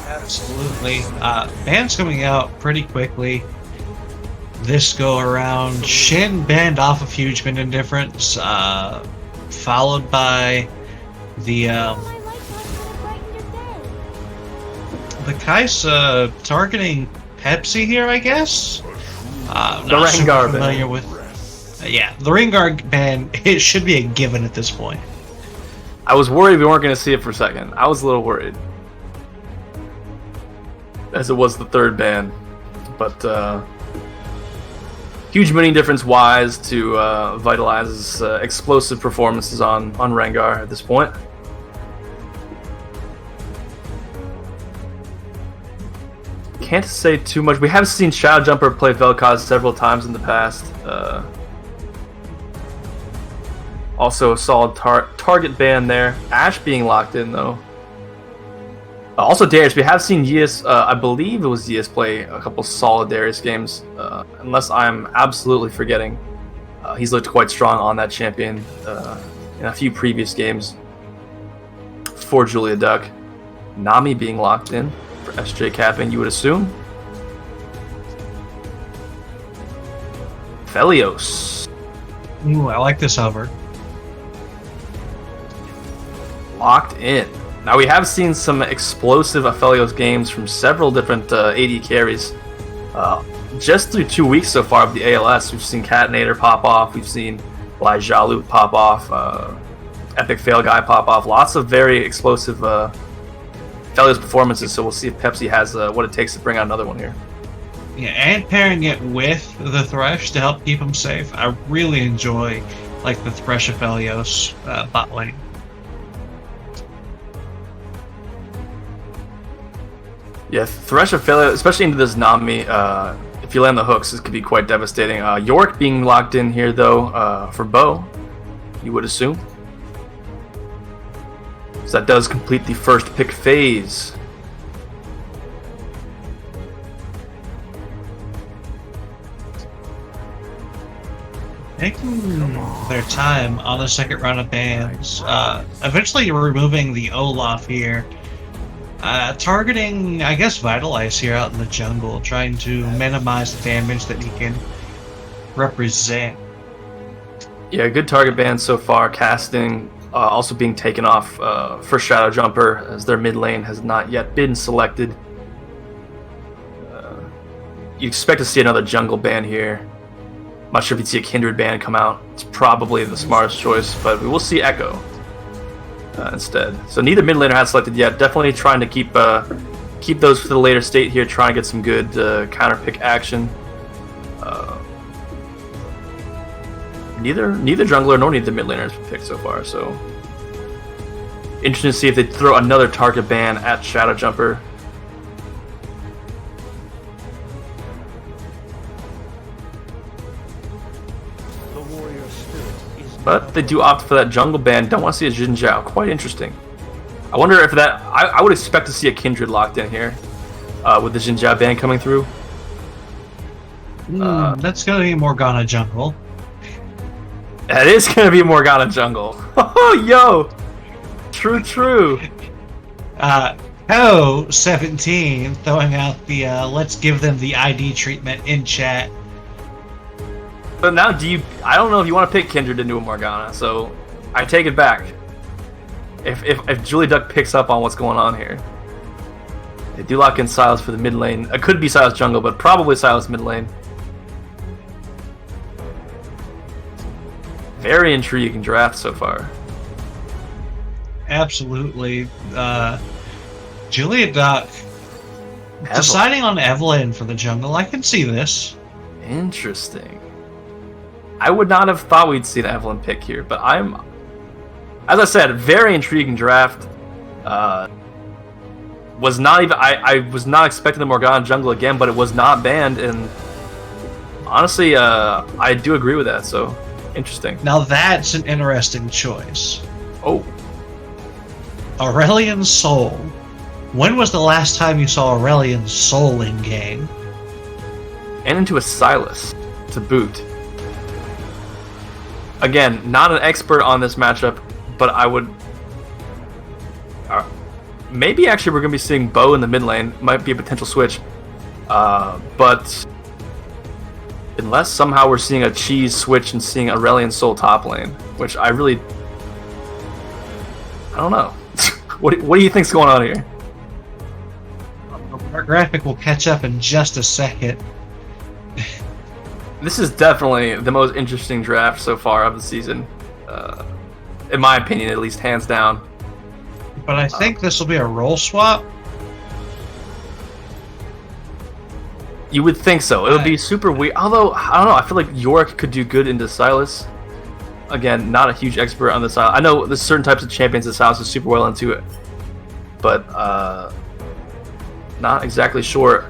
Absolutely. Ban's coming out pretty quickly this go around. Shin banned off of Huge Minion Difference, followed by the Kaisa targeting Pepsi here, I guess. The Rengar familiar ban. with. Yeah, the Rengar ban. It should be a given at this point. I was worried we weren't going to see it for a second. I was a little worried, as it was the third ban. But Huge Minion Difference wise to vitalize his explosive performances on Rengar at this point. Can't say too much. We have seen Shadow Jumper play Vel'Koz several times in the past. Also a solid target ban there. Ashe being locked in though. Also Darius, we have seen Yias, I believe it was Yias play a couple solid Darius games, unless I'm absolutely forgetting. He's looked quite strong on that champion in a few previous games for Julia Duck. Nami being locked in for SJ capping, you would assume. Felios. Ooh, I like this hover. Locked in. Now we have seen some explosive Aphelios games from several different AD carries. Just through 2 weeks so far of the ALS, we've seen Catinator pop off, we've seen Lyjalu pop off, Epic Fail Guy pop off. Lots of very explosive Aphelios performances, so we'll see if Pepsi has what it takes to bring out another one here. Yeah, and pairing it with the Thresh to help keep him safe. I really enjoy like the Thresh Aphelios bot lane. Yeah, Thresh of Failure, especially into this Nami, if you land the hooks, this could be quite devastating. York being locked in here, though, for Bo, you would assume. So that does complete the first pick phase. Taking their time on the second round of bans. Eventually removing the Olaf here. Targeting, I guess, Vitalize here out in the jungle, trying to minimize the damage that he can represent. Yeah, good target ban so far. Casting also being taken off for Shadow Jumper, as their mid lane has not yet been selected. You expect to see another jungle ban here. Not sure if you'd see a Kindred ban come out. It's probably the smartest choice, but we will see Echo instead. So neither mid laner has selected yet. Definitely trying to keep those for the later state here, trying to get some good counter pick action. Neither jungler nor neither mid laner has picked so far, so interesting to see if they throw another target ban at Shadow Jumper. But they do opt for that jungle ban. Don't want to see a Jin Zhao. Quite interesting. I wonder if that... I would expect to see a Kindred locked in here with the Jin Zhao ban coming through. That's going to be Morgana jungle. That is going to be Morgana jungle. Oh, yo! True. Ho17 throwing out the let's give them the ID treatment in chat. But now, I don't know if you want to pick Kindred into a Morgana, so I take it back. If Julie Duck picks up on what's going on here, they do lock in Silas for the mid lane. It could be Silas jungle, but probably Silas mid lane. Very intriguing draft so far. Absolutely. Julia Duck deciding on Evelyn for the jungle. I can see this. Interesting. I would not have thought we'd see an Evelyn pick here, but as I said, very intriguing draft. Was not even I was not expecting the Morgana jungle again, but it was not banned, and honestly, I do agree with that. So interesting. Now that's an interesting choice. Oh, Aurelion Sol. When was the last time you saw Aurelion Sol in game? and into a Silas to boot. Again, not an expert on this matchup, but I would... maybe actually we're going to be seeing Bo in the mid lane. Might be a potential switch. But unless somehow we're seeing a cheese switch and seeing Aurelion Sol top lane, which I don't know. What do you think's going on here? Our graphic will catch up in just a second. This is definitely the most interesting draft so far of the season. In my opinion, at least, hands down. But I think this will be a role swap. You would think so. It would be super weird. Although, I don't know, I feel like Yorick could do good into Silas. Again, not a huge expert on the Silas. I know there's certain types of champions that Silas is super well into it. But, not exactly sure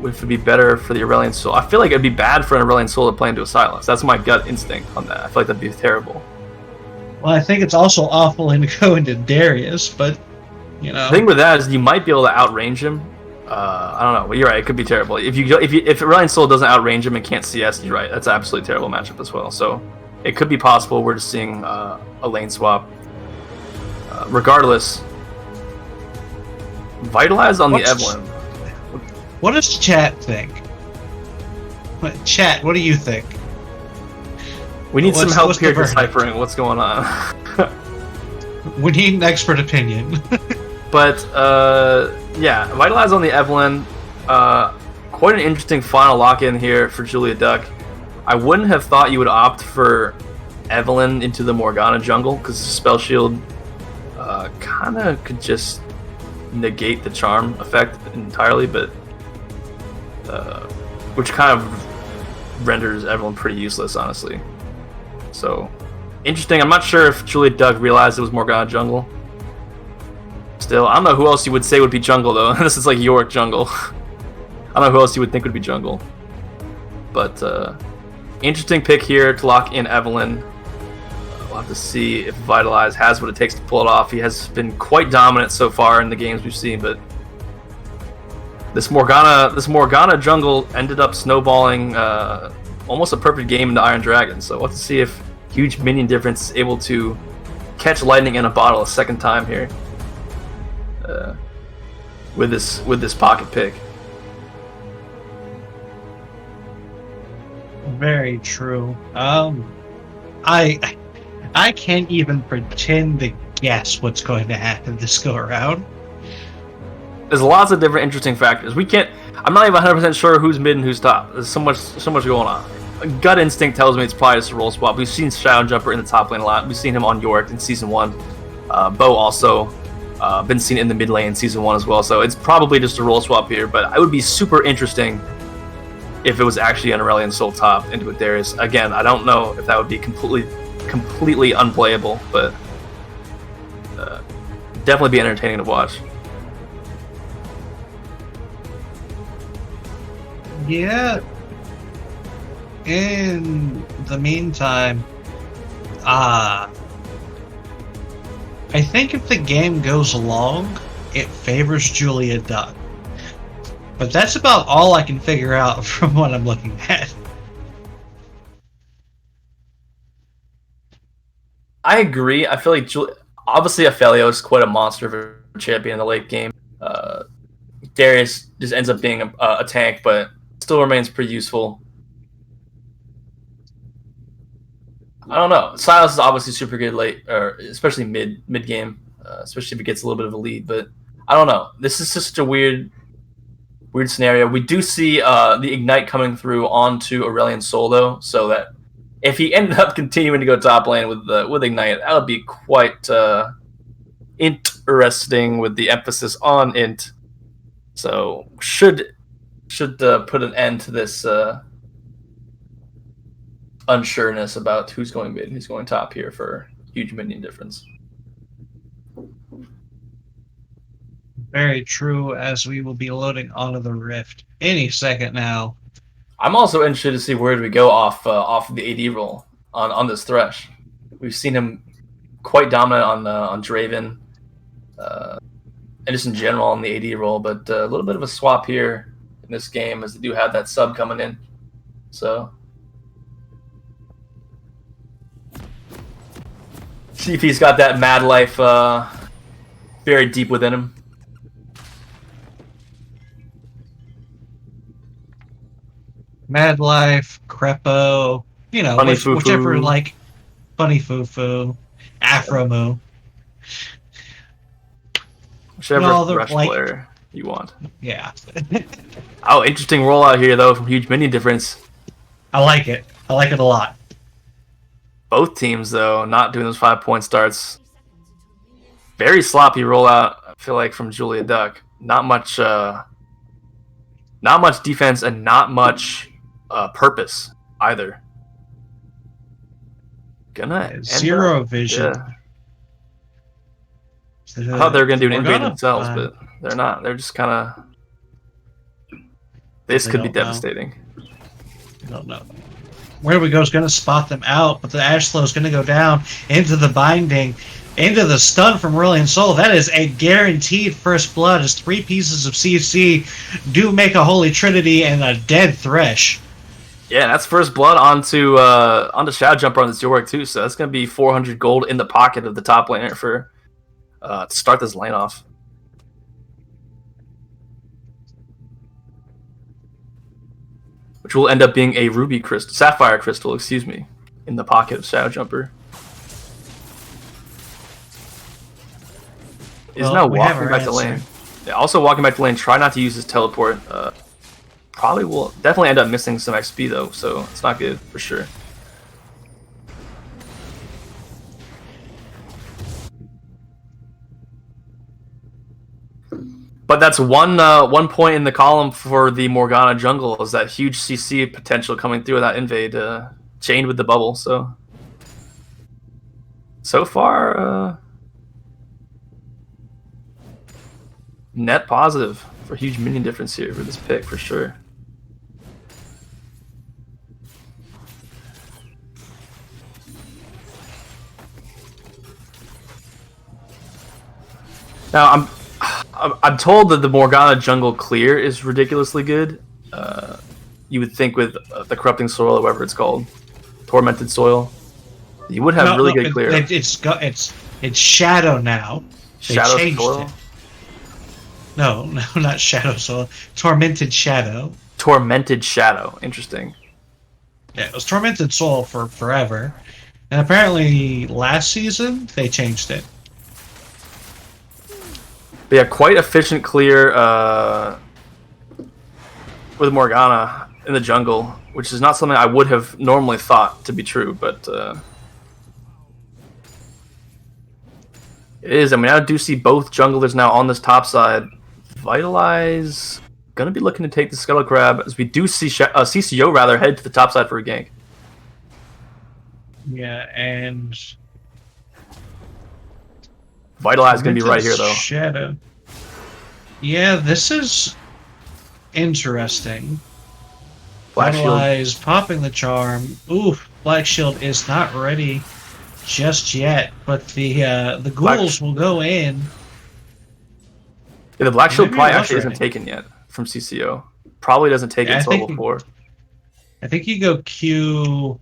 if it'd be better for the Aurelion Sol. I feel like it'd be bad for an Aurelion Sol to play into a Silas. That's my gut instinct on that. I feel like that'd be terrible. Well, I think it's also awful to go into Darius, but, you know. The thing with that is you might be able to outrange him. I don't know. But you're right. It could be terrible. If Aurelion Sol doesn't outrange him and can't CS, you're right. That's an absolutely terrible matchup as well. So it could be possible we're just seeing a lane swap. Regardless, Vitalize on the Evelyn. What does chat think? Chat, what do you think? We need some help here deciphering what's going on. We need an expert opinion. But, yeah, Vitalize on the Evelyn. Quite an interesting final lock-in here for Julia Duck. I wouldn't have thought you would opt for Evelyn into the Morgana jungle, because Spell Shield kind of could just negate the charm effect entirely, but which kind of renders Evelyn pretty useless, honestly. So, interesting. I'm not sure if Julia Duck realized it was Morgana jungle. Still, I don't know who else you would say would be jungle, though. This is like Yorick jungle. I don't know who else you would think would be jungle. But, interesting pick here to lock in Evelyn. We'll have to see if Vitalize has what it takes to pull it off. He has been quite dominant so far in the games we've seen, but this Morgana jungle ended up snowballing almost a perfect game into Iron Dragon. So we'll have to see if Huge Minion Difference is able to catch lightning in a bottle a second time here with this pocket pick. Very true. I can't even pretend to guess what's going to happen this go around. There's lots of different interesting factors. I'm not even 100% sure who's mid and who's top. There's so much going on. Gut instinct tells me it's probably just a roll swap. We've seen Shadow Jumper in the top lane a lot. We've seen him on Yorick in Season 1. Bo also been seen in the mid lane in Season 1 as well. So it's probably just a roll swap here. But it would be super interesting if it was actually an Aurelion Sol top into a Darius. Again, I don't know if that would be completely unplayable, but definitely be entertaining to watch. Yeah. In the meantime, I think if the game goes long, it favors Julia Duck. But that's about all I can figure out from what I'm looking at. I agree. I feel like obviously Aphelios is quite a monster of a champion in the late game. Darius just ends up being a tank, but still remains pretty useful. I don't know. Silas is obviously super good late, or especially mid game, especially if it gets a little bit of a lead. But I don't know. This is just a weird scenario. We do see the Ignite coming through onto Aurelion Sol, though, so that if he ended up continuing to go top lane with Ignite, that would be quite interesting with the emphasis on int. So should put an end to this unsureness about who's going mid and who's going top here for Huge Minion Difference. Very true, as we will be loading onto the Rift any second now. I'm also interested to see where do we go off of the AD role on this Thresh. We've seen him quite dominant on Draven, and just in general on the AD role, but a little bit of a swap here in this game as they do have that sub coming in. So see if he's got that mad life buried deep within him. Mad Life, Crepo, Funny Foo whichever, Foo. like, Funny Foo Foo, Afro Moo. Whichever All the, Thresh like, player you want. yeah. Oh, interesting rollout here, though, from Huge Minion Difference. I like it. I like it a lot. Both teams, though, not doing those 5-point starts. Very sloppy rollout, I feel like, from Julia Duck. Not much defense and not much purpose either. Gonna end Zero up, vision. yeah. I thought they were gonna do an invade Morgana, themselves, but they're not. They're just kind of. This they could be don't know. devastating. I don't know. Where we go is going to spot them out, but the Ash Slow is going to go down into the binding, into the stun from Brilliant Soul. That is a guaranteed first blood, as 3 pieces of CC do make a Holy Trinity and a dead Thresh. Yeah, that's first blood onto Shadow Jumper on this York too, so that's gonna be 400 gold in the pocket of the top laner for to start this lane off. Which will end up being a ruby crystal, sapphire crystal, excuse me, in the pocket of Shadow Jumper. Is now walking back to lane. Yeah, also walking back to lane. Try not to use his teleport. Probably will definitely end up missing some XP though, so it's not good for sure. But that's one point in the column for the Morgana jungle, is that huge CC potential coming through with that invade, chained with the bubble. So far, net positive for Huge Minion Difference here for this pick for sure. Now I'm told that the Morgana jungle clear is ridiculously good. You would think with the Corrupting Soil, or whatever it's called, Tormented Soil, you would have really good clear. It's Shadow now. They Shadow changed Soil? it. No, not Shadow Soul. Tormented Shadow. Tormented Shadow. Interesting. Yeah, it was Tormented Soul for forever. And apparently last season, they changed it. But yeah, quite efficient clear with Morgana in the jungle, which is not something I would have normally thought to be true, but it is. I mean, I do see both junglers now on this top side. Vitalize gonna be looking to take the Scuttle Crab, as we do see CCO rather head to the top side for a gank. Yeah, and Vitalize gonna be right here though. Shadow. Yeah, this is interesting. Black Vitalize popping the charm. Oof, Black Shield is not ready just yet, but the ghouls will go in. Yeah, the Black Shield Maybe probably it was actually isn't ready. taken yet from CCO. Probably doesn't take it Yeah, until level 4. I think you go QW,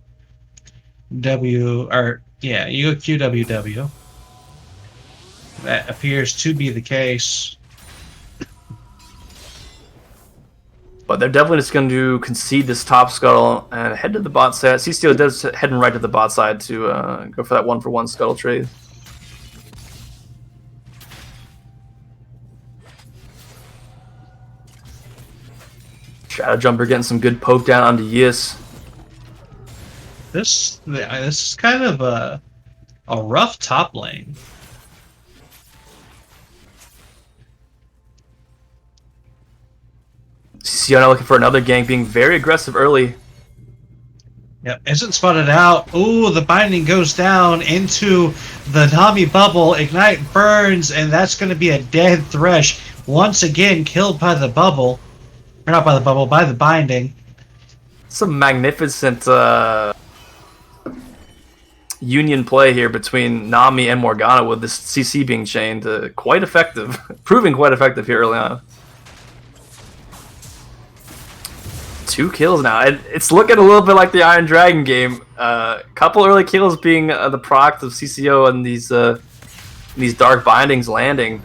or yeah, you go QWW. That appears to be the case. But they're definitely just going to concede this top scuttle and head to the bot side. CCO does heading right to the bot side to go for that 1-for-1 scuttle trade. Shadow Jumper getting some good poke down onto Yis. This is kind of a rough top lane. CCO now looking for another gank, being very aggressive early. Yep, isn't spotted out. Ooh, the binding goes down into the Nami bubble. Ignite burns, and that's going to be a dead Thresh. Once again, killed by the bubble. Or not by the bubble, by the binding. Some magnificent union play here between Nami and Morgana, with this CC being chained. Quite effective. Proving quite effective here early on. 2 kills now. It's looking a little bit like the Iron Dragon game. Couple early kills being the product of CCO and these dark bindings landing.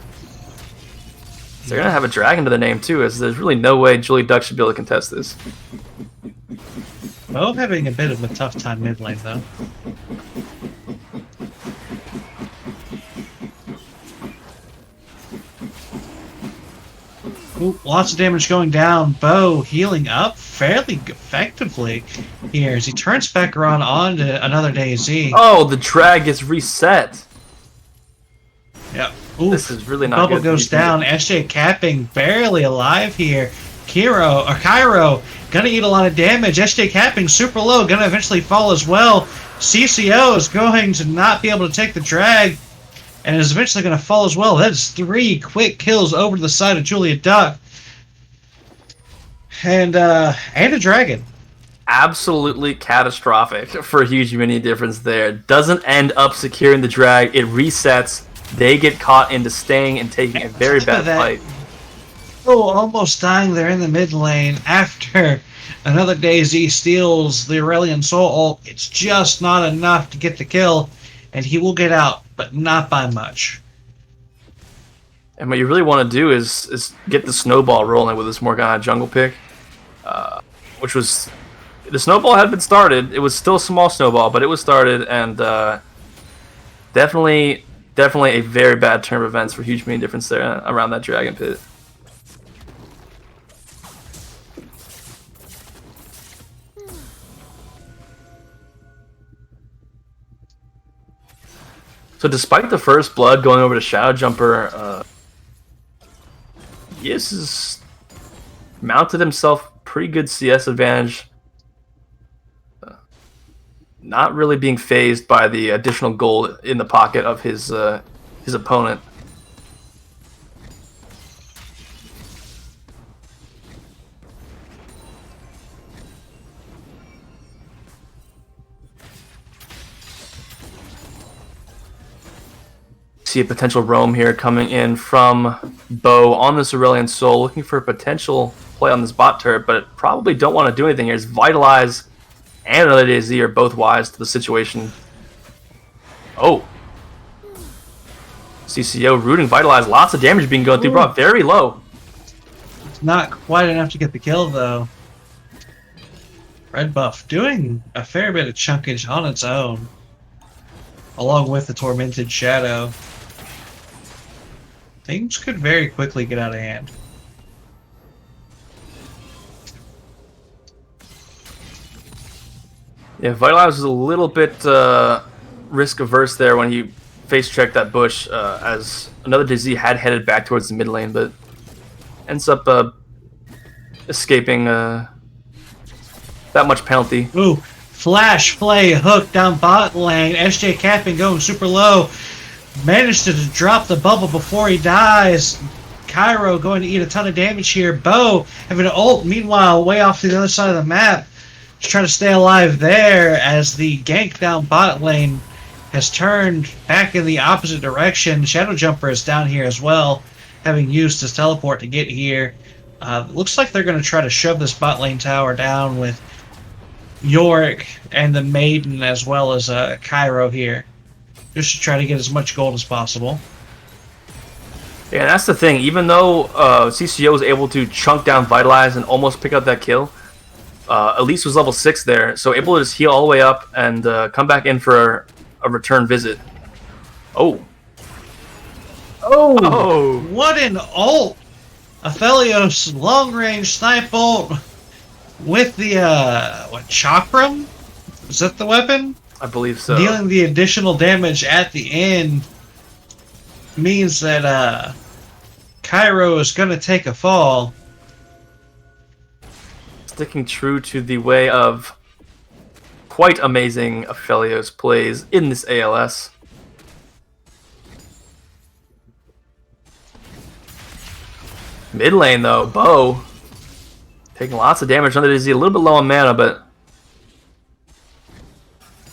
They're gonna have a dragon to the name too, as there's really no way Julie Duck should be able to contest this. Both having a bit of a tough time mid lane, though. Ooh, lots of damage going down. Bo healing up fairly effectively here as he turns back around onto another DayZ. Oh, the drag gets reset. Yep. Ooh, this is really not Bubble good. goes down. SJ capping barely alive here. Cairo gonna eat a lot of damage. SJ capping super low, gonna eventually fall as well. CCO is going to not be able to take the drag and is eventually going to fall as well. That's 3 quick kills over to the side of Julia Duck. And a dragon. Absolutely catastrophic for Huge Minion Difference there. Doesn't end up securing the drag. It resets. They get caught into staying and taking a very bad fight. Oh, almost dying there in the mid lane after another DayZ steals the Aurelion Soul ult. It's just not enough to get the kill, and he will get out, but not by much. And what you really want to do is get the snowball rolling with this Morgana jungle pick, which was... The snowball had been started. It was still a small snowball, but it was started, and definitely a very bad turn of events for Huge Minion Difference there around that Dragon Pit. So despite the first blood going over to Shadow Jumper, Yis has mounted himself pretty good CS advantage. Not really being phased by the additional gold in the pocket of his opponent. See a potential roam here coming in from Bo on this Aurelion Soul, looking for a potential play on this bot turret, but probably don't want to do anything here. It's Vitalize and another DayZ are both wise to the situation. Oh. CCO rooting Vitalize, lots of damage being going through, brought very low. It's not quite enough to get the kill, though. Red buff doing a fair bit of chunkage on its own, along with the Tormented Shadow. Things could very quickly get out of hand. Yeah, Vitalize was a little bit risk averse there when he face checked that bush, as another DayZ had headed back towards the mid lane, but ends up escaping that much penalty. Ooh, flash play hook down bot lane. SJ capping going super low. Managed to drop the bubble before he dies. Cairo going to eat a ton of damage here. Bo having an ult, meanwhile, way off to the other side of the map. Just trying to stay alive there as the gank down bot lane has turned back in the opposite direction. Shadow Jumper is down here as well, having used his teleport to get here. Looks like they're going to try to shove this bot lane tower down with Yorick and the Maiden as well as Cairo here, just to try to get as much gold as possible. Yeah, that's the thing. Even though CCO was able to chunk down Vitalize and almost pick up that kill, Elise was level 6 there, so able to just heal all the way up and come back in for a return visit. Oh. Oh! What an ult! Aphelios long-range snipe ult with the, Chakram? Is that the weapon? I believe so. Dealing the additional damage at the end means that, Cairo is gonna take a fall. Sticking true to the way of quite amazing Aphelios plays in this ALS. Mid lane though, Bo taking lots of damage under DayZ, a little bit low on mana, but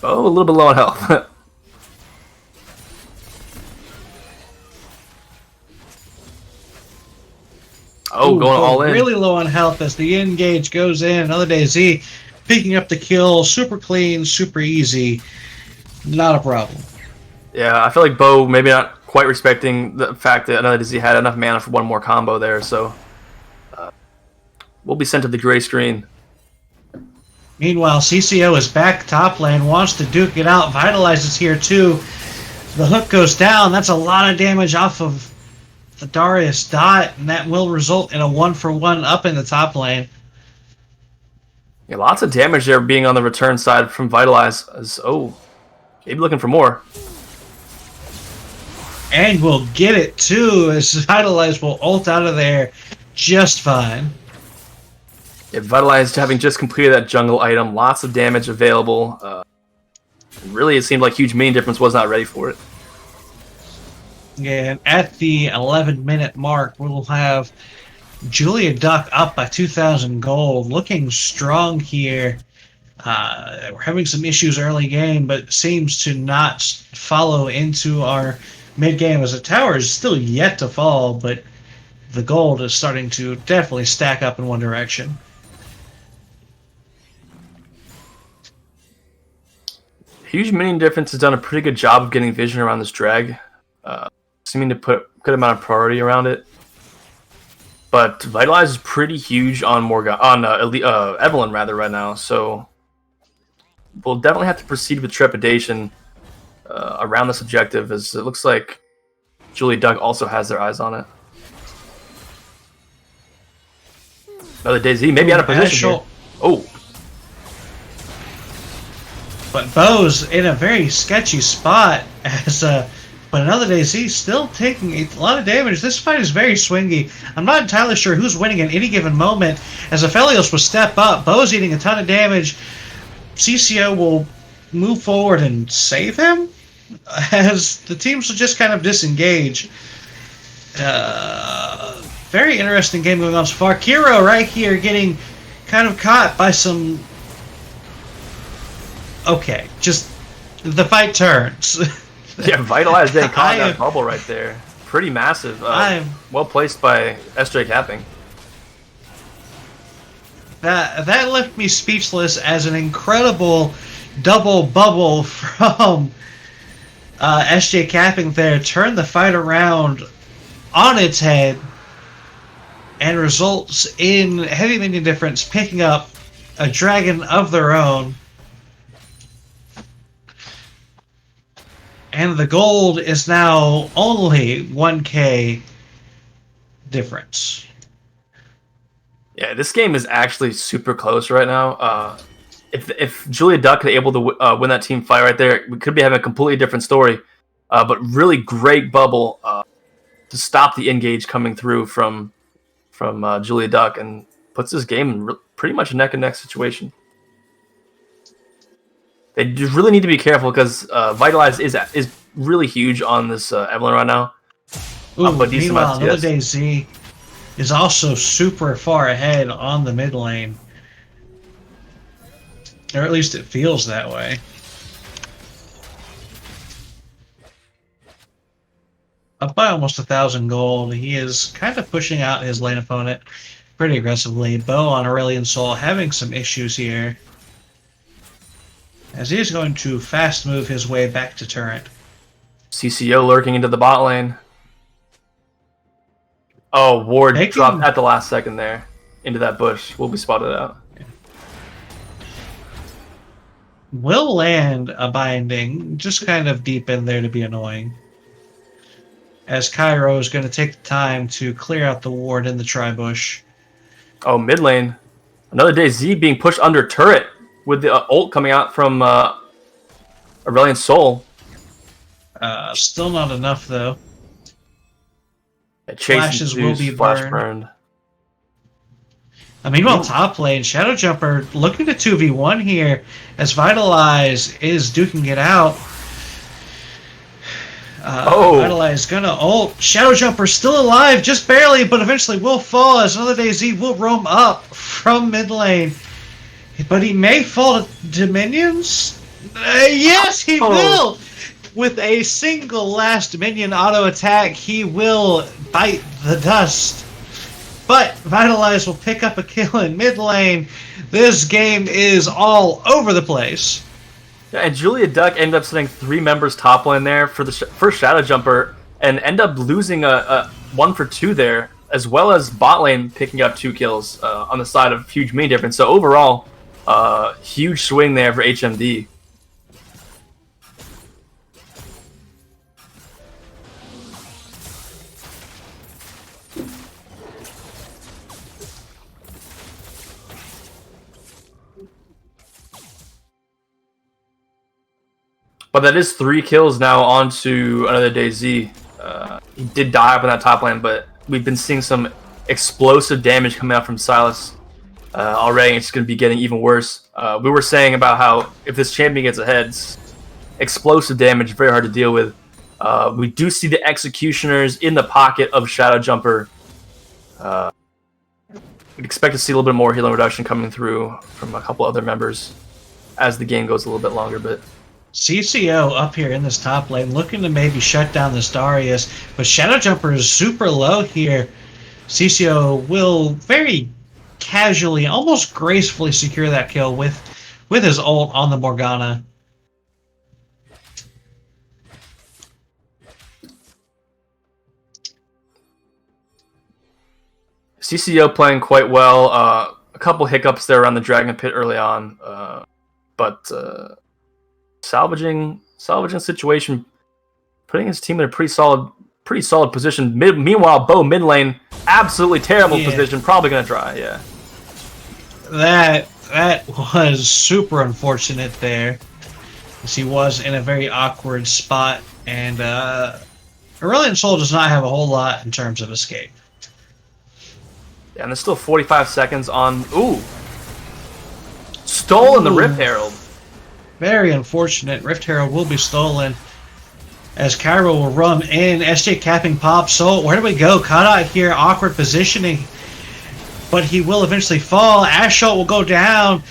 Bo a little bit low on health. Oh, going all in. Really low on health as the engage goes in. Another DayZ picking up the kill. Super clean, super easy. Not a problem. Yeah, I feel like Bo maybe not quite respecting the fact that another DayZ had enough mana for one more combo there, so we'll be sent to the gray screen. Meanwhile, CCO is back top lane, wants to duke it out. Vitalize is here too. The hook goes down. That's a lot of damage off of the Darius dot, and that will result in a 1-for-1 up in the top lane. Yeah, lots of damage there being on the return side from Vitalize. Maybe looking for more. And we'll get it too, as Vitalize will ult out of there just fine. Yeah, Vitalize having just completed that jungle item, lots of damage available. Really, it seemed like Huge Minion Difference was not ready for it. Yeah, and at the 11-minute mark, we'll have Julia Duck up by 2,000 gold, looking strong here. We're having some issues early game, but seems to not follow into our mid game, as the tower is still yet to fall, but the gold is starting to definitely stack up in one direction. Huge Minion Difference has done a pretty good job of getting vision around this drag, seeming to put a good amount of priority around it. But Vitalize is pretty huge on Evelyn right now, so we'll definitely have to proceed with trepidation around this objective, as it looks like Julie Duck also has their eyes on it. Another DayZ, maybe out of position here. Oh. But Bo's in a very sketchy spot, but another DayZ still taking a lot of damage. This fight is very swingy. I'm not entirely sure who's winning at any given moment, as Aphelios will step up. Bo's eating a ton of damage. CCO will move forward and save him, as the teams will just kind of disengage. Very interesting game going on so far. Kiro right here getting kind of caught by some... Okay, just the fight turns. Yeah, Vitalize getting caught in that bubble right there. Pretty massive. Well placed by SJ Capping. That left me speechless, as an incredible double bubble from SJ Capping there turned the fight around on its head and results in Heavy Minion Difference picking up a dragon of their own. And the gold is now only 1k difference. Yeah, this game is actually super close right now. If Julia Duck could be able to win that team fight right there, we could be having a completely different story. But really great bubble to stop the engage coming through from Julia Duck, and puts this game in pretty much a neck-and-neck situation. They just really need to be careful, because Vitalize is really huge on this Evelyn right now. But meanwhile, another DayZ is also super far ahead on the mid lane. Or at least it feels that way. Up by almost 1,000 gold. He is kind of pushing out his lane opponent pretty aggressively. Bo on Aurelion Sol having some issues here, as he is going to fast move his way back to turret. CCO lurking into the bot lane. Oh, Ward dropped at the last second there into that bush. Will be spotted out. Will land a binding, just kind of deep in there to be annoying, as Cairo is going to take the time to clear out the ward in the tri-bush. Oh, mid lane. Another DayZ being pushed under turret, with the ult coming out from Aurelion Sol. Still not enough, though. Flashes will be burned. Meanwhile, top lane, Shadow Jumper looking to 2v1 here, as Vitalize is duking it out. Vitalize gonna ult. Shadow Jumper still alive, just barely, but eventually will fall, as another DayZ will roam up from mid lane. But he may fall to minions? Yes, he will! With a single last minion auto attack, he will bite the dust. But Vitalize will pick up a kill in mid lane. This game is all over the place. Yeah, and Julia Duck ended up sending 3 members top lane there for the first Shadow Jumper, and end up losing a 1-for-2 there, as well as bot lane picking up 2 kills on the side of Huge Minion Difference. So overall, Huge swing there for HMD. But that is 3 kills now onto another DayZ. He did die up in that top lane, but we've been seeing some explosive damage coming out from Silas already. It's going to be getting even worse. We were saying about how if this champion gets ahead, explosive damage, very hard to deal with. We do see the Executioners in the pocket of Shadow Jumper. We'd expect to see a little bit more healing reduction coming through from a couple other members as the game goes a little bit longer, but CCO up here in this top lane looking to maybe shut down this Darius, but Shadow Jumper is super low here. CCO will very casually, almost gracefully secure that kill with his ult on the Morgana. CCO playing quite well. A couple hiccups there around the Dragon Pit early on, but salvaging situation, putting his team in a pretty solid position. Meanwhile, Bo mid lane, absolutely terrible position, probably gonna try. Yeah, that was super unfortunate there, as he was in a very awkward spot, and Aurelion Sol does not have a whole lot in terms of escape. Yeah, and there's still 45 seconds on. Ooh, stolen the Rift Herald. Very unfortunate. Rift Herald will be stolen as Cairo will run in. SJ capping pop. So where do we go? Caught out here. Awkward positioning. But he will eventually fall. Ashot will go down.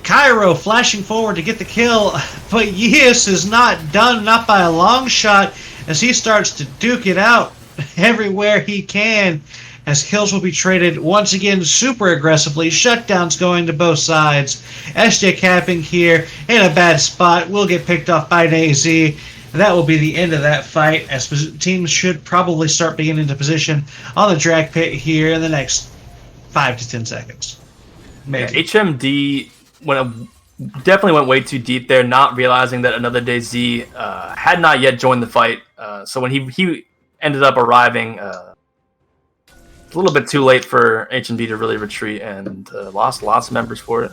Cairo flashing forward to get the kill. But Yias is not done. Not by a long shot as he starts to duke it out everywhere he can. As kills will be traded once again super aggressively. Shutdowns going to both sides. SJ capping here in a bad spot. Will get picked off by DayZ. That will be the end of that fight, as teams should probably start beginning to position on the drag pit here in the next 5 to 10 seconds. Maybe. Yeah, HMD definitely went way too deep there, not realizing that another DayZ had not yet joined the fight. So when he ended up arriving, a little bit too late for HMD to really retreat, and lost lots of members for it.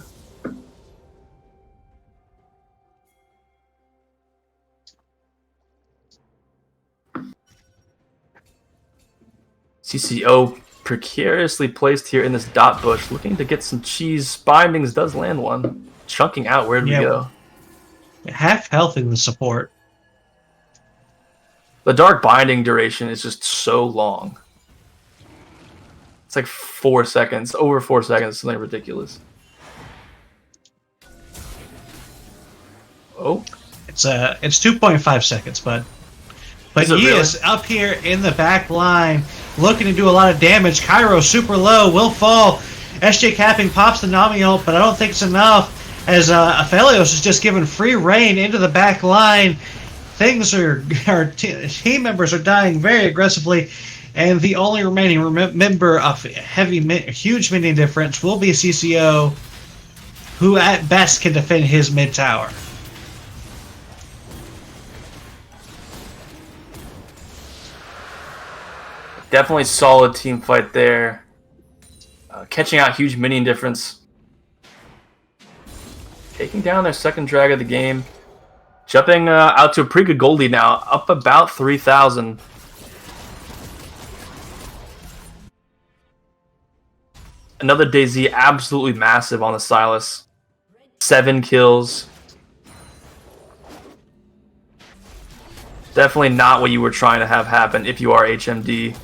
CCO precariously placed here in this dot bush, looking to get some cheese. Bindings does land one. Chunking out, where did we go? Half health in the support. The dark binding duration is just so long. It's like 4 seconds, over 4 seconds, something ridiculous. Oh, it's 2.5 seconds, but he is up here in the back line, looking to do a lot of damage. Cairo super low, will fall. SJ capping pops the Nami ult, but I don't think it's enough, as Aphelios is just given free reign into the back line. Things team members are dying very aggressively. And the only remaining member of Huge Minion Difference will be CCO, who at best can defend his mid tower. Definitely solid team fight there. Catching out Huge Minion Difference. Taking down their second drag of the game. Jumping out to a pretty good gold lead now, up about 3,000. Another DayZ absolutely massive on the Silas. 7 kills. Definitely not what you were trying to have happen if you are HMD.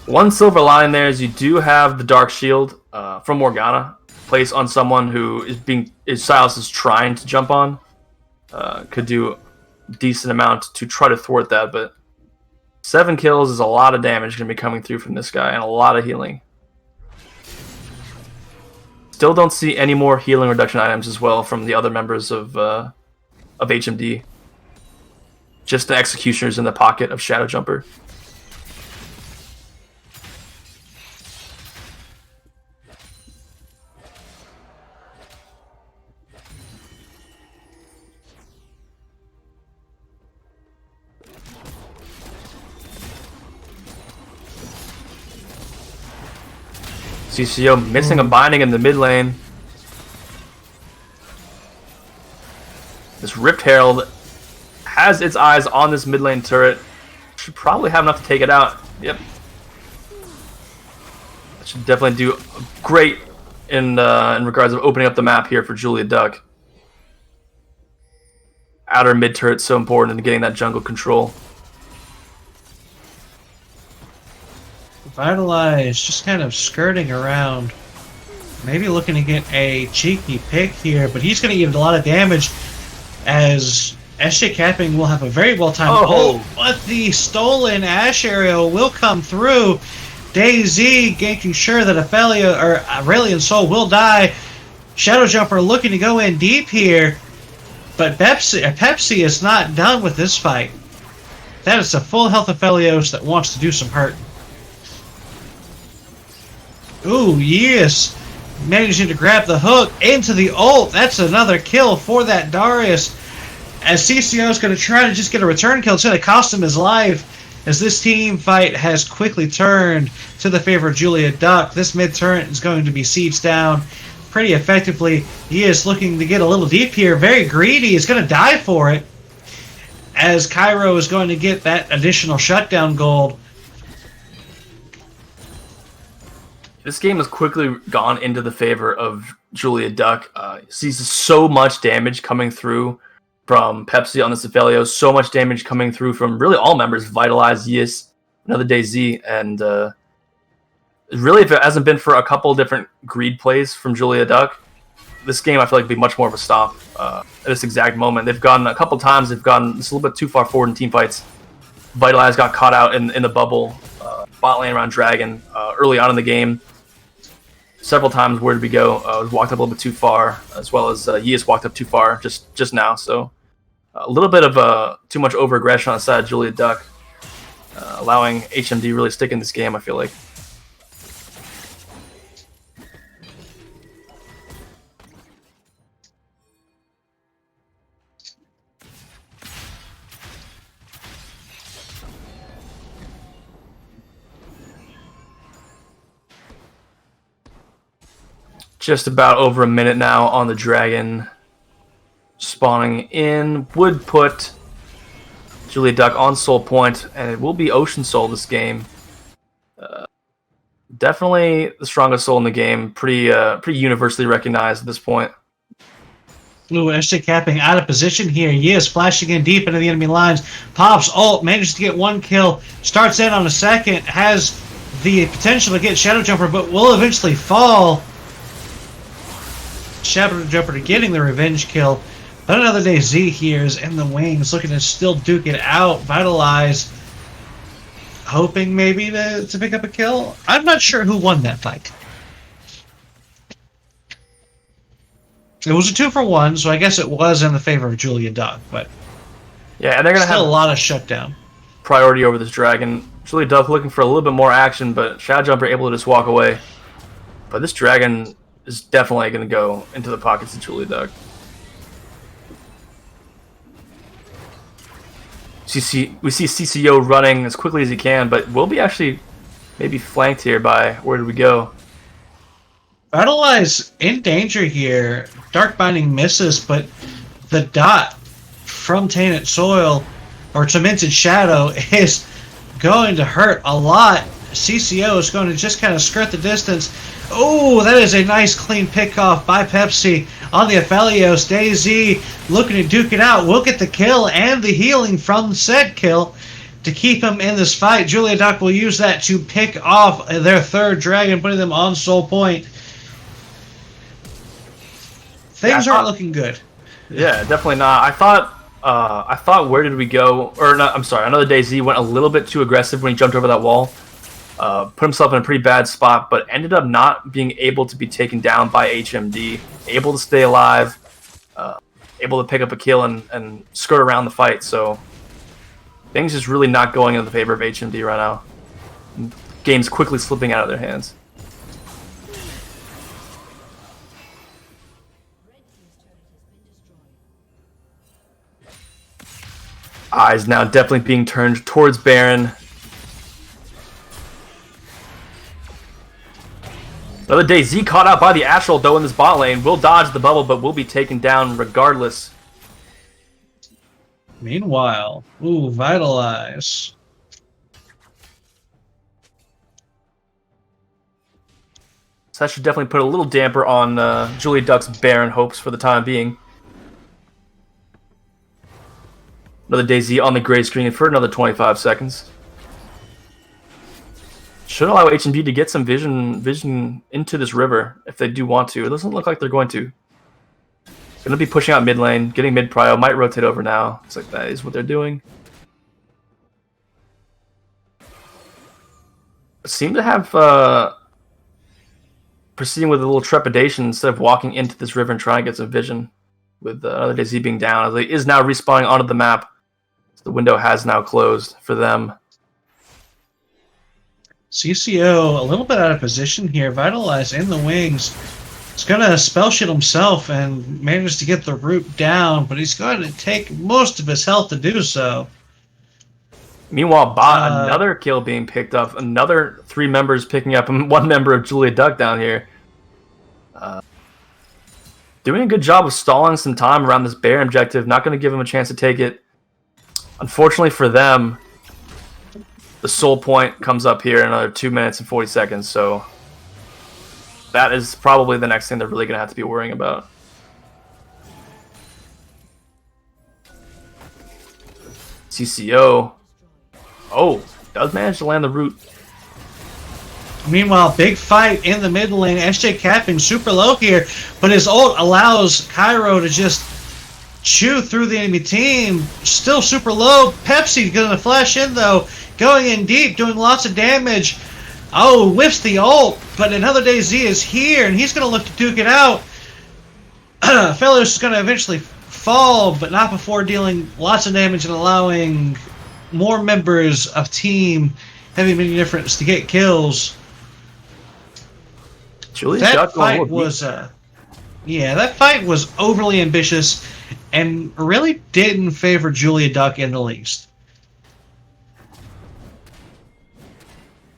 One silver line there is you do have the Dark Shield from Morgana placed on someone who Silas is trying to jump on. Could do a decent amount to try to thwart that, but 7 kills is a lot of damage going to be coming through from this guy, and a lot of healing. Still don't see any more healing reduction items as well from the other members of HMD. Just the Executioners in the pocket of Shadow Jumper. CCO missing a binding in the mid lane. This Rift Herald has its eyes on this mid lane turret. Should probably have enough to take it out. Yep. That should definitely do great in regards of opening up the map here for Julia Duck. Outer mid turret's so important in getting that jungle control. Vitalize just kind of skirting around. Maybe looking to get a cheeky pick here, but he's going to get a lot of damage as SJ Capping will have a very well-timed ult, but the stolen Ash area will come through. DayZ making sure that Ophelia or Aurelion Soul will die. Shadow Jumper looking to go in deep here, but Pepsi is not done with this fight. That is a full health Aphelios that wants to do some hurt. Ooh, yes. Managing to grab the hook into the ult. That's another kill for that Darius. As CCO is going to try to just get a return kill. It's going to cost him his life. As this team fight has quickly turned to the favor of Julia Duck. This mid turret is going to be sieged down pretty effectively. He is looking to get a little deep here. Very greedy. He's going to die for it. As Cairo is going to get that additional shutdown gold. This game has quickly gone into the favor of Julia Duck. Sees so much damage coming through from Pepsi on this Aphelios, so much damage coming through from really all members, Vitalize, Yis, another DayZ, and really if it hasn't been for a couple different greed plays from Julia Duck, this game I feel like would be much more of a stop at this exact moment. They've gone a couple times, they've gone just a little bit too far forward in team fights. Vitalize got caught out in the bubble, bot lane around Dragon early on in the game. Several times, where did we go? Walked up a little bit too far, as well as Yis walked up too far just now. So a little bit of too much over-aggression on the side of Julia Duck, allowing HMD really stick in this game, I feel like. Just about over a minute now on the Dragon. Spawning in would put Julia Duck on Soul Point, and it will be Ocean Soul this game. Definitely the strongest soul in the game. Pretty universally recognized at this point. Ooh, SJ Capping out of position here. He is flashing in deep into the enemy lines. Pops ult, manages to get one kill. Starts in on a second. Has the potential to get Shadow Jumper, but will eventually fall. Shadow Jumper getting the revenge kill. But another DayZ here is in the wings, looking to still duke it out. Vitalize, hoping maybe to pick up a kill. I'm not sure who won that fight. It was a 2-for-1, so I guess it was in the favor of Julia Duck, but yeah, and they're gonna have a lot of shutdown priority over this Dragon. Julia Duck looking for a little bit more action, but Shadow Jumper able to just walk away. But this Dragon is definitely going to go into the pockets of Julia Duck. We see CCO running as quickly as he can, but will be actually maybe flanked here by, where did we go? Vitalize in danger here. Dark Binding misses, but the dot from Tainted Soil or Tormented Shadow is going to hurt a lot. CCO is going to just kind of skirt the distance. Oh, that is a nice clean pick off by Pepsi on the Aphelios. DayZ looking to duke it out. Will get the kill and the healing from said kill to keep him in this fight. Julia Duck will use that to pick off their third dragon, putting them on Soul Point. Things aren't looking good. Yeah, definitely not. I thought where did we go? Or not, I'm sorry, another DayZ went a little bit too aggressive when he jumped over that wall. Put himself in a pretty bad spot, but ended up not being able to be taken down by HMD. Able to stay alive, able to pick up a kill and skirt around the fight. So things just really not going in the favor of HMD right now. Game's quickly slipping out of their hands. Eyes now definitely being turned towards Baron. Another day, Z caught out by the Astral, though, in this bot lane. Will dodge the bubble, but will be taken down regardless. Meanwhile, ooh, Vitalize. So that should definitely put a little damper on Julia Duck's barren hopes for the time being. Another DayZ on the gray screen for another 25 seconds. Should allow HMD to get some vision into this river if they do want to. It doesn't look like they're going to. Going to be pushing out mid lane, getting mid prio, might rotate over now. It's like that is what they're doing. Seem to have proceeding with a little trepidation instead of walking into this river and trying to get some vision. With another DayZ being down, as he is now respawning onto the map. So the window has now closed for them. CCO a little bit out of position here. Vitalize in the wings. He's going to spell shit himself and manage to get the root down, but he's going to take most of his health to do so. Meanwhile, bot, another kill being picked up. Another 3 members picking up, and 1 member of Julia Duck down here. Doing a good job of stalling some time around this bear objective. Not going to give him a chance to take it. Unfortunately for them, the soul point comes up here in another 2 minutes and 40 seconds, so that is probably the next thing they're really going to have to be worrying about. CCO. Oh, does manage to land the root. Meanwhile, big fight in the mid lane. SJ capping super low here, but his ult allows Cairo to just chew through the enemy team. Still super low. Pepsi going to flash in though, going in deep, doing lots of damage. Oh, whiffs the ult, but another DayZ is here, and he's going to look to duke it out. Fellows is going to eventually fall, but not before dealing lots of damage and allowing more members of Team Heavy Minion Difference to get kills. That fight was, yeah, that fight was overly ambitious and really didn't favor Julia Duck in the least.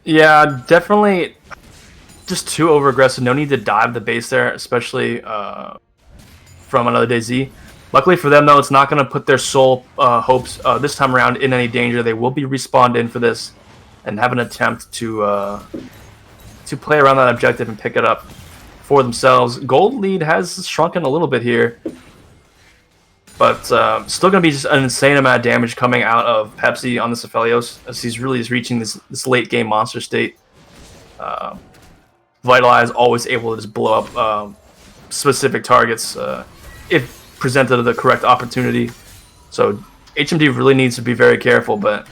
Yeah, definitely just too over-aggressive. No need to dive the base there, especially from another DayZ. Luckily for them, though, it's not going to put their soul hopes this time around in any danger. They will be respawned in for this and have an attempt to play around that objective and pick it up for themselves. Gold lead has shrunken a little bit here, but still going to be just an insane amount of damage coming out of Pepsi on this Aphelios as he's really is reaching this late game monster state. Vitalize always able to just blow up specific targets if presented the correct opportunity. So HMD really needs to be very careful, but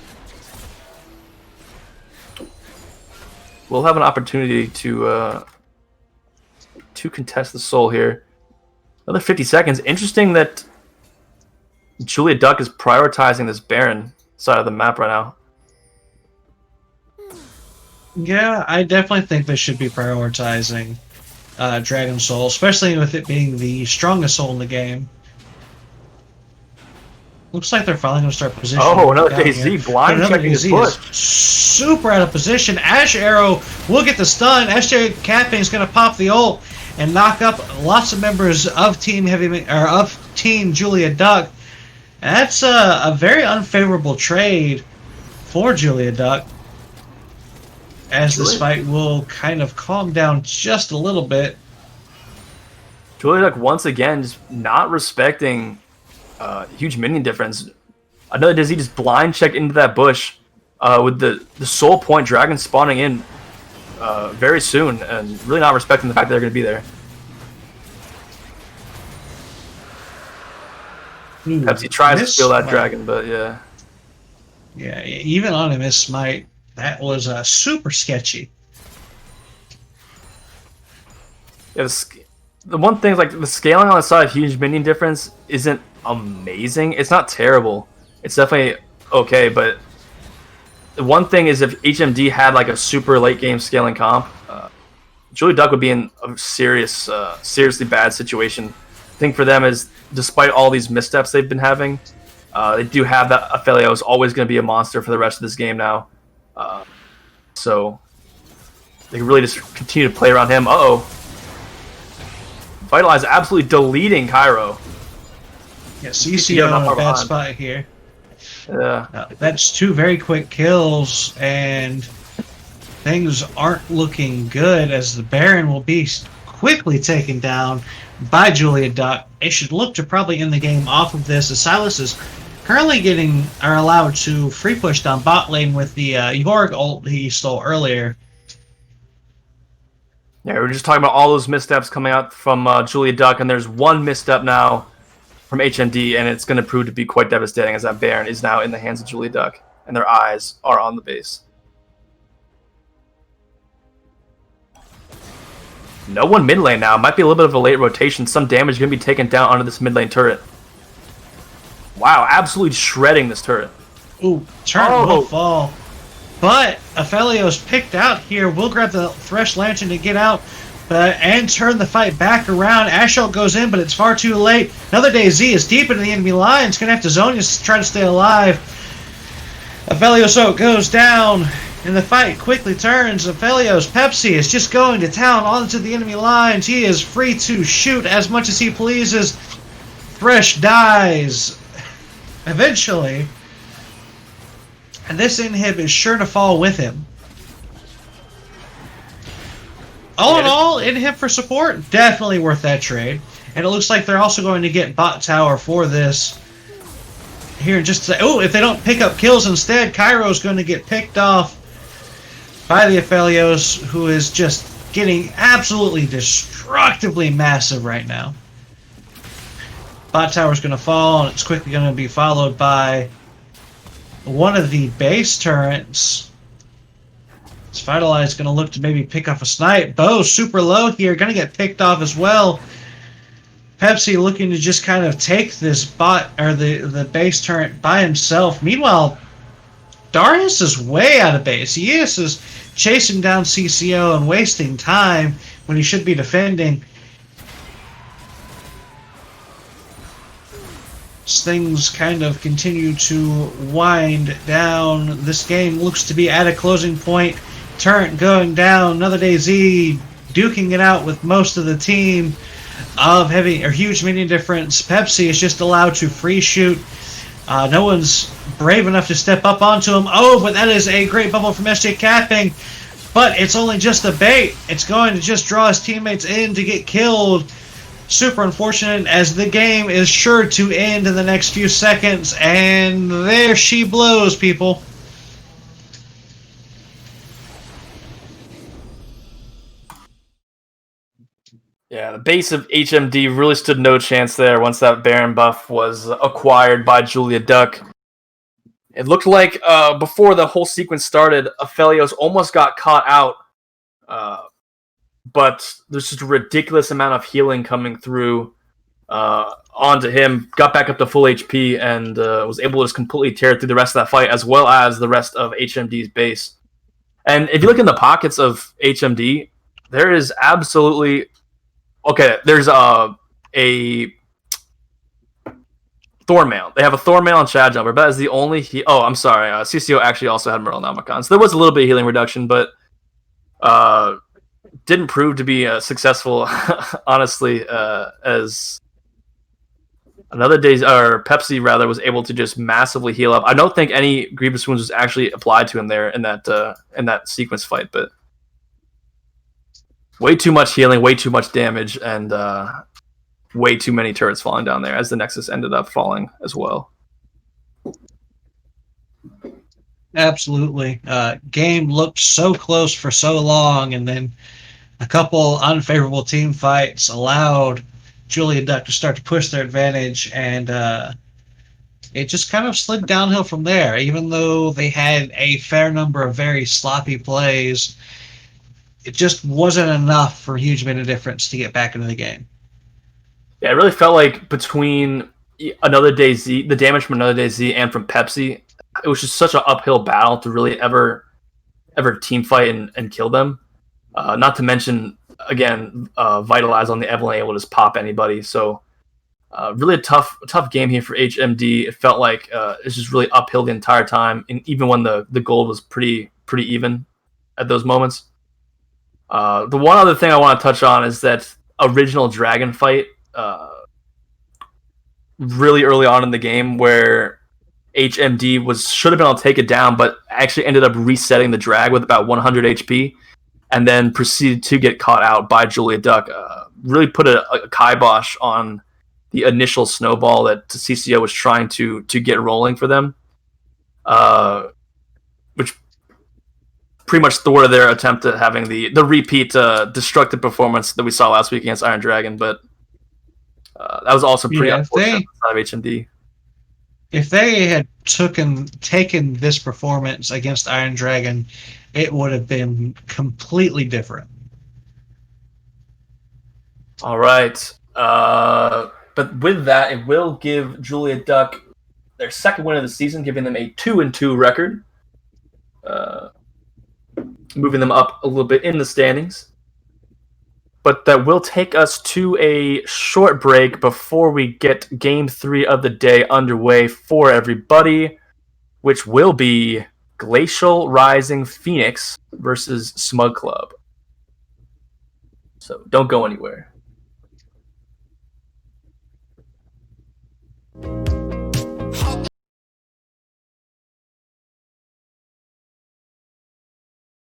we'll have an opportunity to contest the soul here. Another 50 seconds. Interesting that Julia Duck is prioritizing this Baron side of the map right now. Yeah, I definitely think they should be prioritizing Dragon Soul, especially with it being the strongest soul in the game. Looks like they're finally going to start positioning. Oh, another DayZ blind checking his bush. Super out of position. Ash Arrow will get the stun. SJ Capping is going to pop the ult and knock up lots of members of Team Julia Duck. And that's a very unfavorable trade for Julia Duck, as this fight will kind of calm down just a little bit. Julia Duck once again just not respecting Huge Minion Difference. Another DayZ just blind check into that bush with the soul point dragon spawning in very soon and really not respecting the fact that they're going to be there. Pepsi tries to steal that dragon, but yeah. Yeah, even on a miss smite, that was super sketchy. Yeah, the one thing is like the scaling on the side of Huge Minion Difference isn't amazing. It's not terrible. It's definitely okay, but the one thing is if HMD had like a super late game scaling comp, Julia Duck would be in a seriously bad situation. I think for them is despite all these missteps they've been having, they do have that Ophelio is always going to be a monster for the rest of this game now. So they can really just continue to play around him. Uh-oh. Vitalize absolutely deleting Cairo. Yeah, CCO in a bad spot here. Yeah. That's 2 very quick kills, and things aren't looking good as the Baron will be quickly taken down by Julia Duck. It should look to probably end the game off of this, as Silas is currently allowed to free push down bot lane with the York ult he stole earlier. Yeah, we were just talking about all those missteps coming out from Julia Duck, and there's one misstep now from HMD, and it's going to prove to be quite devastating as that Baron is now in the hands of Julia Duck, and their eyes are on the base. No one mid lane now. Might be a little bit of a late rotation. Some damage going to be taken down onto this mid lane turret. Wow, absolutely shredding this turret. Ooh, turret will fall. But Aphelios picked out here. Will grab the Thresh Lantern to get out and turn the fight back around. Ashok goes in, but it's far too late. Another Day Z is deep into the enemy line. It's going to have to Zonius to try to stay alive. Aphelios goes down, and the fight quickly turns. Aphelios Pepsi is just going to town onto the enemy lines. He is free to shoot as much as he pleases. Thresh dies eventually, and this inhib is sure to fall with him. All in all, inhib for support, definitely worth that trade. And it looks like they're also going to get bot tower for this. Here, just to say, oh, if they don't pick up kills instead, Cairo's going to get picked off by the Aphelios, who is just getting absolutely destructively massive right now. Bot tower's going to fall, and it's quickly going to be followed by one of the base turrets. Vitalize going to look to maybe pick off a snipe. Bo super low here, going to get picked off as well. Pepsi looking to just kind of take this bot or the base turret by himself. Meanwhile, Darius is way out of base. He is chasing down CCO and wasting time when he should be defending. Things kind of continue to wind down. This game looks to be at a closing point. Turret going down. Another Day Z duking it out with most of the team of Huge Minion Difference. Pepsi is just allowed to free shoot. No one's brave enough to step up onto him. Oh, but that is a great bubble from SJ Capping. But it's only just a bait. It's going to just draw his teammates in to get killed. Super unfortunate, as the game is sure to end in the next few seconds. And there she blows, people. Yeah, the base of HMD really stood no chance there once that Baron buff was acquired by Julia Duck. It looked like before the whole sequence started, Aphelios almost got caught out. But there's just a ridiculous amount of healing coming through onto him. Got back up to full HP and was able to just completely tear through the rest of that fight, as well as the rest of HMD's base. And if you look in the pockets of HMD, there is absolutely... Okay, there's a Thornmail. They have a Thornmail and Chad Jumper, but that is the only... I'm sorry. CCO actually also had Merlinomicon. So there was a little bit of healing reduction, but didn't prove to be successful, honestly, as another Day, or Pepsi rather, was able to just massively heal up. I don't think any Grievous Wounds was actually applied to him there in that sequence fight, but way too much healing, way too much damage, and way too many turrets falling down there, as the Nexus ended up falling as well. Absolutely. Game looked so close for so long, and then a couple unfavorable team fights allowed Julia Duck to start to push their advantage, and it just kind of slid downhill from there. Even though they had a fair number of very sloppy plays, it just wasn't enough for Huge Minion Difference to get back into the game. Yeah, it really felt like between Another Day Z, the damage from Another Day Z, and from Pepsi, it was just such an uphill battle to really ever team fight and kill them. Not to mention, again, Vitalize on the Evelyn able to just pop anybody. So really a tough game here for HMD. It felt like it's just really uphill the entire time, and even when the gold was pretty even at those moments. The one other thing I want to touch on is that original dragon fight really early on in the game where HMD should have been able to take it down, but actually ended up resetting the drag with about 100 HP, and then proceeded to get caught out by Julia Duck. Really put a kibosh on the initial snowball that CCO was trying to get rolling for them, which pretty much thwarted their attempt at having the repeat destructive performance that we saw last week against Iron Dragon. But that was also pretty unfortunate out of HMD. If they had taken this performance against Iron Dragon, it would have been completely different. All right. But with that, it will give Julia Duck their second win of the season, giving them a 2-2 record, moving them up a little bit in the standings. But that will take us to a short break before we get Game 3 of the day underway for everybody, which will be Glacial Rising Phoenix versus Smug Club. So don't go anywhere.